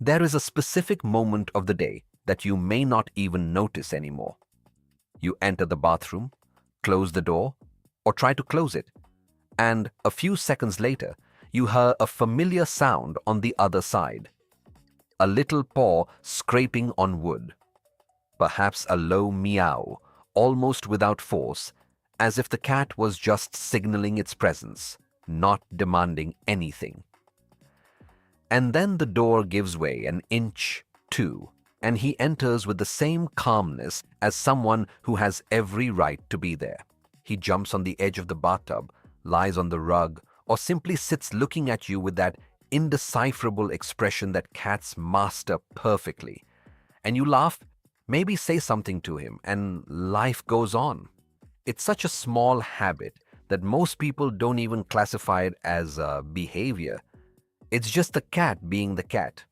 There is a specific moment of the day that you may not even notice anymore. You enter the bathroom, close the door, or try to close it, and a few seconds later, you hear a familiar sound on the other side. A little paw scraping on wood. Perhaps a low meow, almost without force, as if the cat was just signaling its presence, not demanding anything. And then the door gives way an inch, two, and he enters with the same calmness as someone who has every right to be there. He jumps on the edge of the bathtub, lies on the rug, or simply sits looking at you with that indecipherable expression that cats master perfectly. And you laugh, maybe say something to him, and life goes on. It's such a small habit that most people don't even classify it as a behavior. It's just the cat being the cat.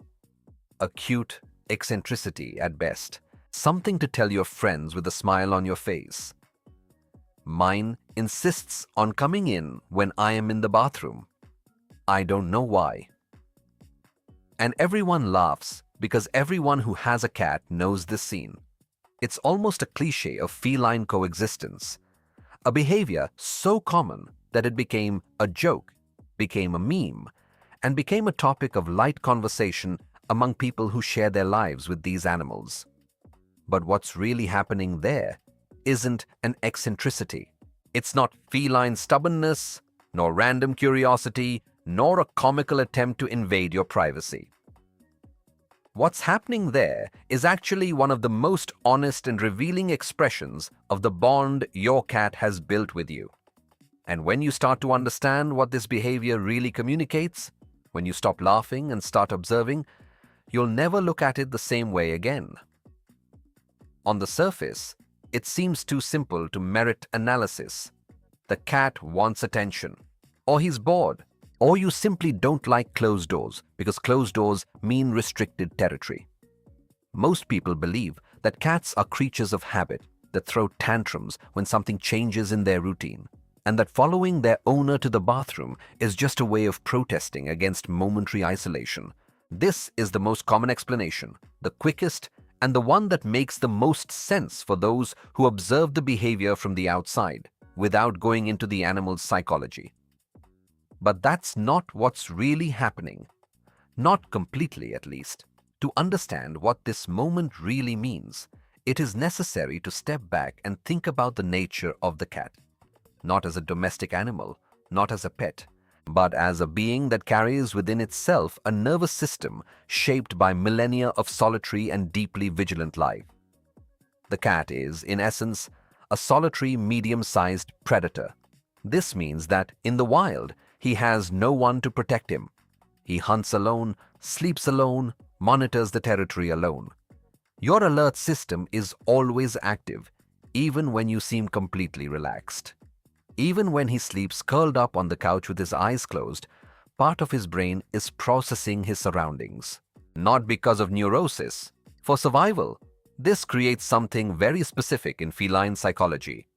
A cute eccentricity at best. Something to tell your friends with a smile on your face. Mine insists on coming in when I am in the bathroom. I don't know why. And everyone laughs because everyone who has a cat knows this scene. It's almost a cliche of feline coexistence. A behavior so common that it became a joke, became a meme, and became a topic of light conversation among people who share their lives with these animals. But what's really happening there isn't an eccentricity. It's not feline stubbornness, nor random curiosity, nor a comical attempt to invade your privacy. What's happening there is actually one of the most honest and revealing expressions of the bond your cat has built with you. And when you start to understand what this behavior really communicates, when you stop laughing and start observing, you'll never look at it the same way again. On the surface, it seems too simple to merit analysis. The cat wants attention, or he's bored, or you simply don't like closed doors because closed doors mean restricted territory. Most people believe that cats are creatures of habit that throw tantrums when something changes in their routine, and that following their owner to the bathroom is just a way of protesting against momentary isolation. This is the most common explanation, the quickest, and the one that makes the most sense for those who observe the behavior from the outside, without going into the animal's psychology. But that's not what's really happening. Not completely, at least. To understand what this moment really means, it is necessary to step back and think about the nature of the cat. Not as a domestic animal, not as a pet, but as a being that carries within itself a nervous system shaped by millennia of solitary and deeply vigilant life. The cat is, in essence, a solitary medium-sized predator. This means that, in the wild, he has no one to protect him. He hunts alone, sleeps alone, monitors the territory alone. Your alert system is always active, even when you seem completely relaxed. Even when he sleeps curled up on the couch with his eyes closed, part of his brain is processing his surroundings. Not because of neurosis, for survival. This creates something very specific in feline psychology,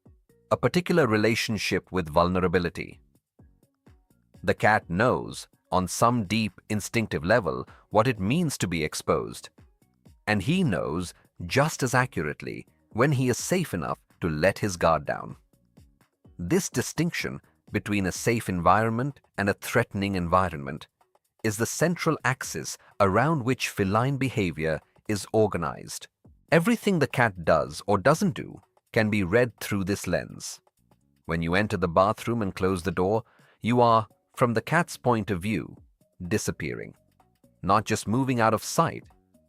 a particular relationship with vulnerability. The cat knows, on some deep instinctive level, what it means to be exposed. And he knows just as accurately when he is safe enough to let his guard down. This distinction between a safe environment and a threatening environment is the central axis around which feline behavior is organized. Everything the cat does or doesn't do can be read through this lens. When you enter the bathroom and close the door, you are, from the cat's point of view, disappearing. Not just moving out of sight,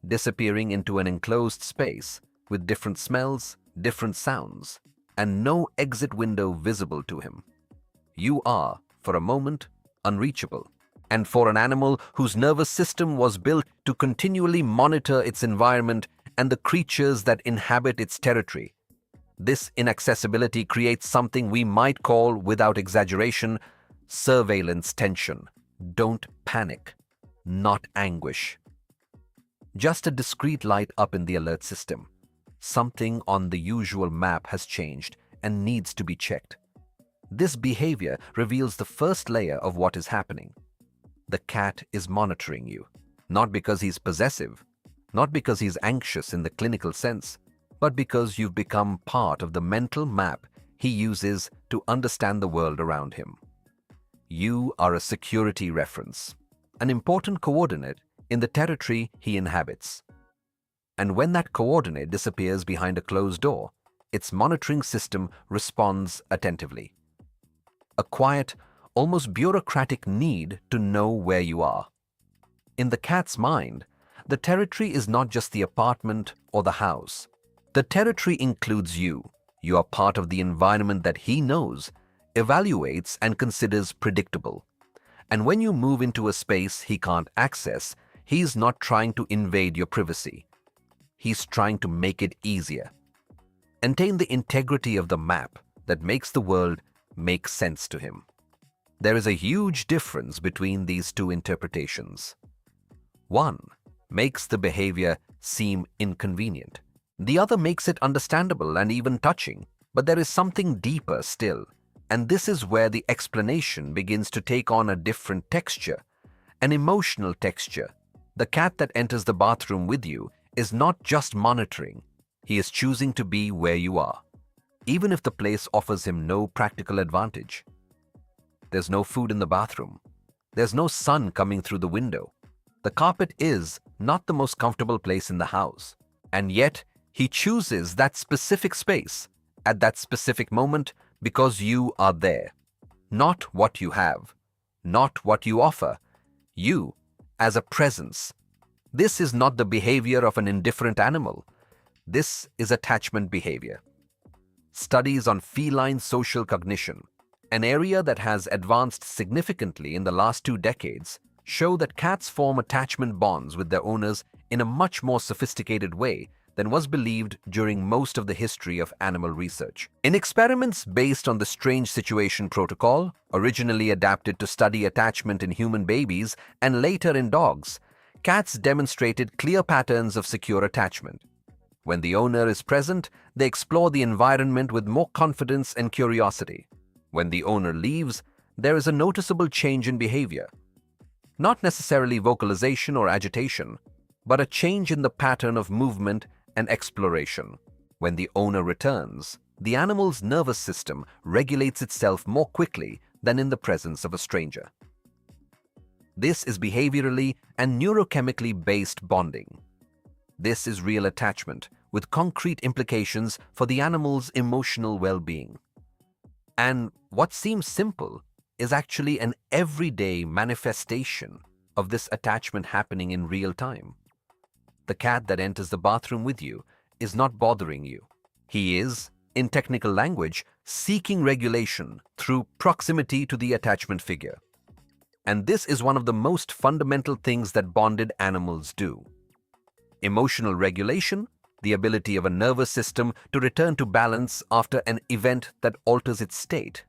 disappearing into an enclosed space with different smells, different sounds, and no exit window visible to him. You are, for a moment, unreachable. And for an animal whose nervous system was built to continually monitor its environment and the creatures that inhabit its territory, this inaccessibility creates something we might call, without exaggeration, surveillance tension. Don't panic. Not anguish. Just a discrete light up in the alert system. Something on the usual map has changed and needs to be checked. This behavior reveals the first layer of what is happening. The cat is monitoring you, Not because he's possessive, not because he's anxious in the clinical sense, but because you've become part of the mental map he uses to understand the world around him. You are a security reference, an important coordinate in the territory he inhabits. And when that coordinate disappears behind a closed door, its monitoring system responds attentively. A quiet, almost bureaucratic need to know where you are. In the cat's mind, the territory is not just the apartment or the house. The territory includes you. You are part of the environment that he knows, evaluates, and considers predictable. And when you move into a space he can't access, he's not trying to invade your privacy. He's trying to make it easier. Maintain the integrity of the map that makes the world make sense to him. There is a huge difference between these two interpretations. One makes the behavior seem inconvenient. The other makes it understandable and even touching. But there is something deeper still, and this is where the explanation begins to take on a different texture, an emotional texture. The cat that enters the bathroom with you is not just monitoring. He is choosing to be where you are, even if the place offers him no practical advantage. There's no food in the bathroom. There's no sun coming through the window. The carpet is not the most comfortable place in the house. And yet, he chooses that specific space at that specific moment because you are there. Not what you have, not what you offer. You as a presence. This is not the behavior of an indifferent animal. This is attachment behavior. Studies on feline social cognition, an area that has advanced significantly in the last 2 decades, show that cats form attachment bonds with their owners in a much more sophisticated way than was believed during most of the history of animal research. In experiments based on the strange situation protocol, originally adapted to study attachment in human babies and later in dogs, cats demonstrated clear patterns of secure attachment. When the owner is present, they explore the environment with more confidence and curiosity. When the owner leaves, there is a noticeable change in behavior. Not necessarily vocalization or agitation, but a change in the pattern of movement and exploration. When the owner returns, the animal's nervous system regulates itself more quickly than in the presence of a stranger. This is behaviorally and neurochemically based bonding. This is real attachment with concrete implications for the animal's emotional well-being. And what seems simple is actually an everyday manifestation of this attachment happening in real time. The cat that enters the bathroom with you is not bothering you. He is, in technical language, seeking regulation through proximity to the attachment figure. And this is one of the most fundamental things that bonded animals do. Emotional regulation, the ability of a nervous system to return to balance after an event that alters its state,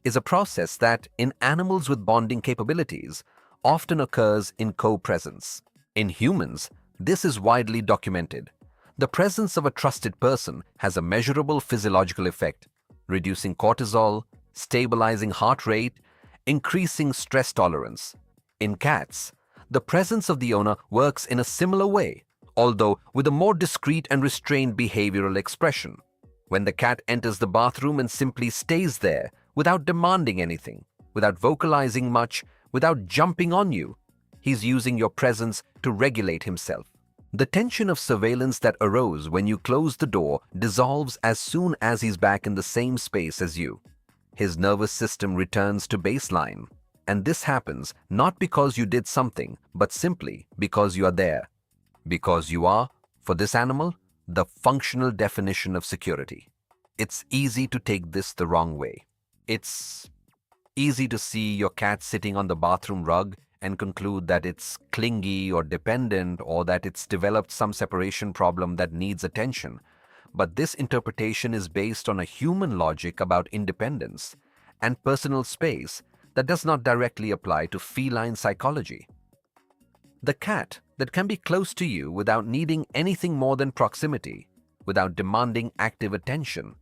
is a process that, in animals with bonding capabilities, often occurs in co-presence. In humans, this is widely documented. The presence of a trusted person has a measurable physiological effect, reducing cortisol, stabilizing heart rate, increasing stress tolerance. In cats, the presence of the owner works in a similar way, although with a more discreet and restrained behavioral expression. When the cat enters the bathroom and simply stays there without demanding anything, without vocalizing much, without jumping on you, he's using your presence to regulate himself. The tension of surveillance that arose when you closed the door dissolves as soon as he's back in the same space as you. His nervous system returns to baseline, and this happens not because you did something, but simply because you are there. Because you are, for this animal, the functional definition of security. It's easy to take this the wrong way. It's easy to see your cat sitting on the bathroom rug and conclude that it's clingy or dependent or that it's developed some separation problem that needs attention. But this interpretation is based on a human logic about independence and personal space that does not directly apply to feline psychology. The cat that can be close to you without needing anything more than proximity, without demanding active attention,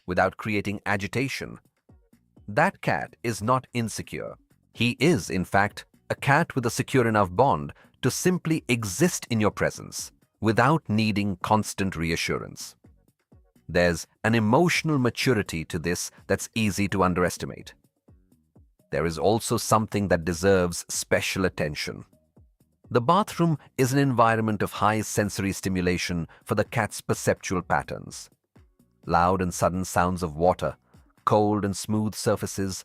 without creating agitation, that cat is not insecure. He is, in fact, a cat with a secure enough bond to simply exist in your presence without needing constant reassurance. There's an emotional maturity to this that's easy to underestimate. There is also something that deserves special attention. The bathroom is an environment of high sensory stimulation for the cat's perceptual patterns. Loud and sudden sounds of water, cold and smooth surfaces,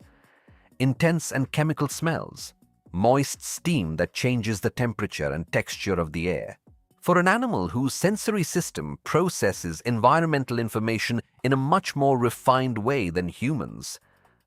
intense and chemical smells, moist steam that changes the temperature and texture of the air. For an animal whose sensory system processes environmental information in a much more refined way than humans,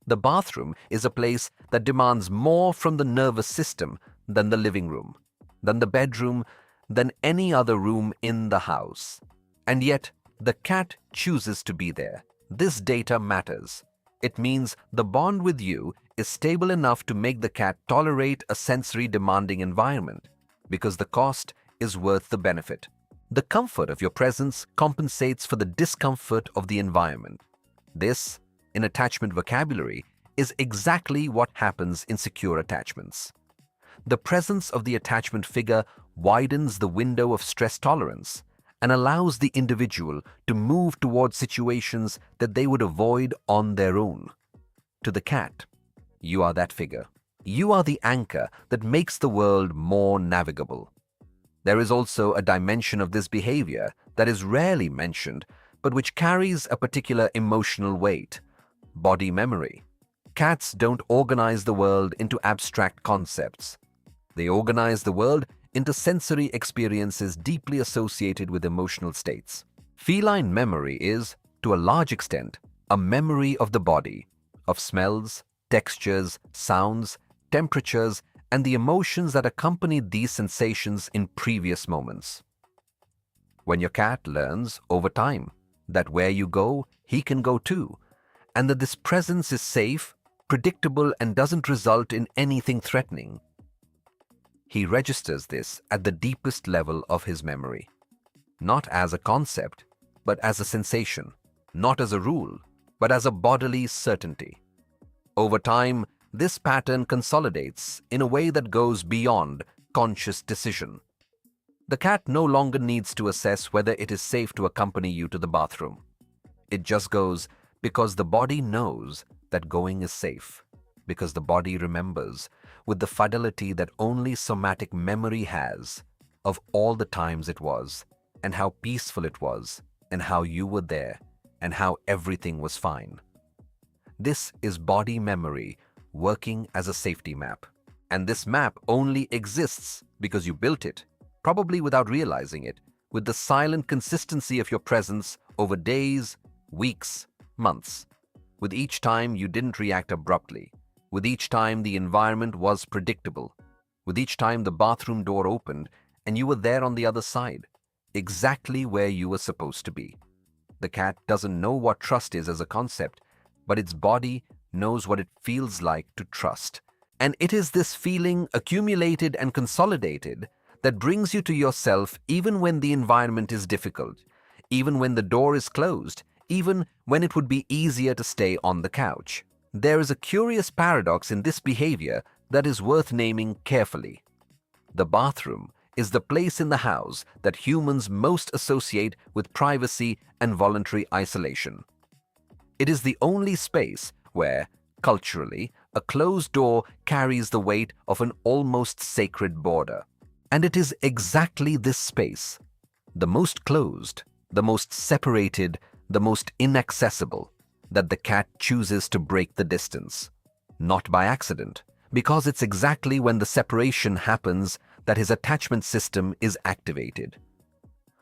the bathroom is a place that demands more from the nervous system than the living room, than the bedroom, than any other room in the house. And yet, the cat chooses to be there. This data matters. It means the bond with you is stable enough to make the cat tolerate a sensory demanding environment, because the cost is worth the benefit. The comfort of your presence compensates for the discomfort of the environment. This, in attachment vocabulary, is exactly what happens in secure attachments. The presence of the attachment figure widens the window of stress tolerance and allows the individual to move towards situations that they would avoid on their own. To the cat, you are that figure. You are the anchor that makes the world more navigable. There is also a dimension of this behavior that is rarely mentioned, but which carries a particular emotional weight: body memory. Cats don't organize the world into abstract concepts. They organize the world into sensory experiences deeply associated with emotional states. Feline memory is, to a large extent, a memory of the body, of smells, textures, sounds, temperatures, and the emotions that accompanied these sensations in previous moments. When your cat learns over time that where you go, he can go too, and that this presence is safe, predictable, and doesn't result in anything threatening, he registers this at the deepest level of his memory, not as a concept, but as a sensation, not as a rule, but as a bodily certainty. Over time, this pattern consolidates in a way that goes beyond conscious decision. The cat no longer needs to assess whether it is safe to accompany you to the bathroom. It just goes because the body knows that going is safe, because the body remembers with the fidelity that only somatic memory has of all the times it was, and how peaceful it was, and how you were there, and how everything was fine. This is body memory working as a safety map. And this map only exists because you built it, probably without realizing it, with the silent consistency of your presence over days, weeks, months. With each time you didn't react abruptly. With each time the environment was predictable. With each time the bathroom door opened and you were there on the other side, exactly where you were supposed to be. The cat doesn't know what trust is as a concept, but its body knows what it feels like to trust. And it is this feeling, accumulated and consolidated, that brings you to yourself even when the environment is difficult, even when the door is closed, even when it would be easier to stay on the couch. There is a curious paradox in this behavior that is worth naming carefully. The bathroom is the place in the house that humans most associate with privacy and voluntary isolation. It is the only space where, culturally, a closed door carries the weight of an almost sacred border. And it is exactly this space, the most closed, the most separated, the most inaccessible, that the cat chooses to break the distance. Not by accident, because it's exactly when the separation happens that his attachment system is activated.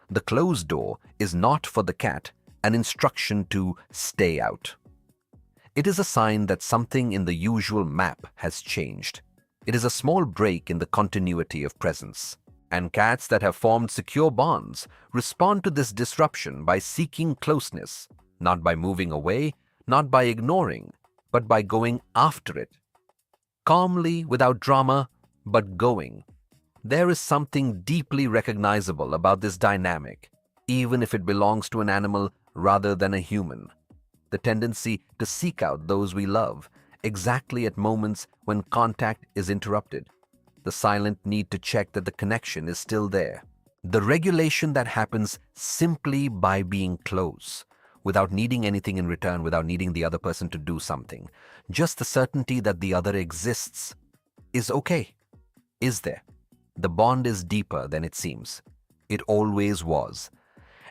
The closed door is not for the cat an instruction to stay out. It is a sign that something in the usual map has changed. It is a small break in the continuity of presence. And cats that have formed secure bonds respond to this disruption by seeking closeness, not by moving away, not by ignoring, but by going after it. Calmly, without drama, but going. There is something deeply recognizable about this dynamic, even if it belongs to an animal rather than a human. The tendency to seek out those we love, exactly at moments when contact is interrupted. the silent need to check that the connection is still there. The regulation that happens simply by being close, without needing anything in return, without needing the other person to do something. Just the certainty that the other exists is okay, is there. The bond is deeper than it seems. It always was.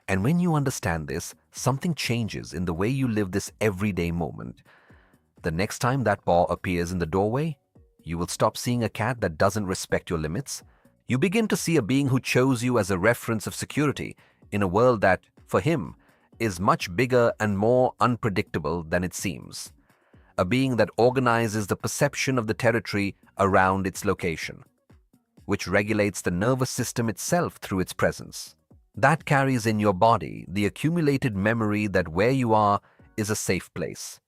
And when you understand this, something changes in the way you live this everyday moment. The next time that paw appears in the doorway, you will stop seeing a cat that doesn't respect your limits. You begin to see a being who chose you as a reference of security in a world that, for him, is much bigger and more unpredictable than it seems. A being that organizes the perception of the territory around its location, which regulates the nervous system itself through its presence. That carries in your body the accumulated memory that where you are is a safe place.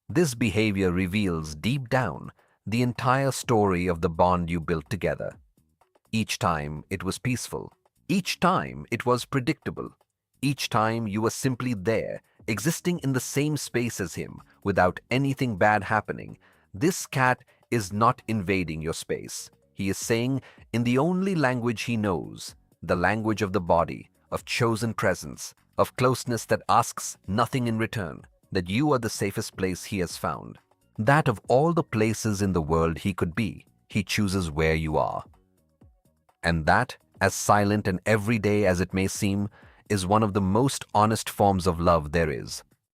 This behavior reveals deep down the entire story of the bond you built together. Each time it was peaceful. Each time it was predictable. Each time you were simply there, existing in the same space as him, without anything bad happening. This cat is not invading your space. He is saying, in the only language he knows, the language of the body, of chosen presence, of closeness that asks nothing in return, that you are the safest place he has found. That of all the places in the world he could be, he chooses where you are. And that, as silent and everyday as it may seem, is one of the most honest forms of love there is.